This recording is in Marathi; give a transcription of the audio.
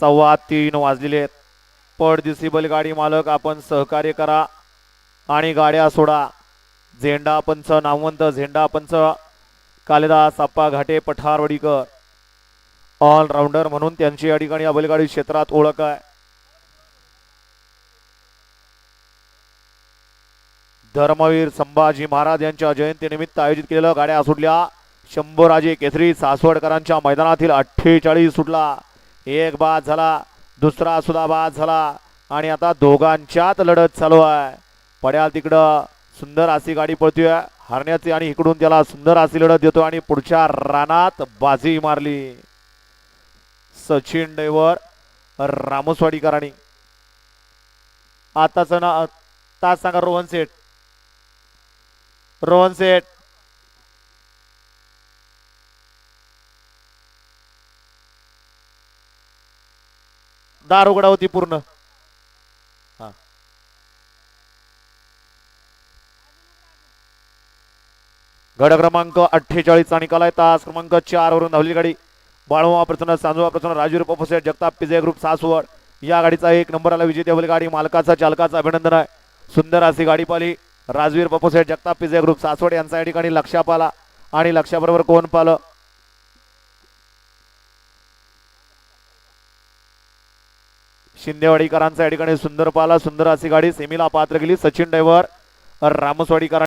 3:15 वाजलेले आहेत. पडदिसी बैलगाडी मालक आपण सहकार्य करा आणि गाड्या सोडा. झेंडा पंच नामवंत झेंडा पंच कालिदास आप्पा घाटे पठारवाडीकर ऑलराऊंडर म्हणून त्यांची या ठिकाणी या बैलगाडी क्षेत्रात ओळख आहे. धर्मवीर संभाजी महाराज यांच्या जयंतीनिमित्त आयोजित केलेल्या गाड्या सुटल्या. शंभूराजे केसरी सासवडकरांच्या मैदानातील 48 सुटला. एक बाद झाला, दुसरा सुद्धा बाद झाला आणि आता दोघांच्यात लढत चालू आहे. पड्याल तिकडं सुंदर अशी गाडी पळतोय हरण्याची आणि इकडून त्याला सुंदर अशी लढत देतो आणि पुढच्या रानात बाजी मारली सचिन ड्रायव्हर रामोसवाडीकरांनी. आताच ना तास सांगा रोहन सेठ. रोहन सेठ दार उघडा होती पूर्ण. गड क्रमांक 48 चा निकाल आहे. तास क्रमांक 4 वरून धावलेली गाडी बाळवा प्रसन्न सांजोबा प्रसन्न राजवीर पपोसेट जगताप पिजे ग्रुप सासवड या गाडीचा 1 नंबर आला. विजेत्या बैलगाडी मालकाचा चालकाचा अभिनंदन आहे. सुंदर अशी गाडी पाली राजवीर पपोसेट जगताप पिजे ग्रुप सासवड यांचा या ठिकाणी लक्षा पाला आणि लक्षाबरोबर कोण पालं शिंदेवाडीकरांचा या ठिकाणी सुंदर पाला. सुंदर अशी गाडी सेमीला पात्र केली सचिन ड्रायव्हर रामसवाडीकर.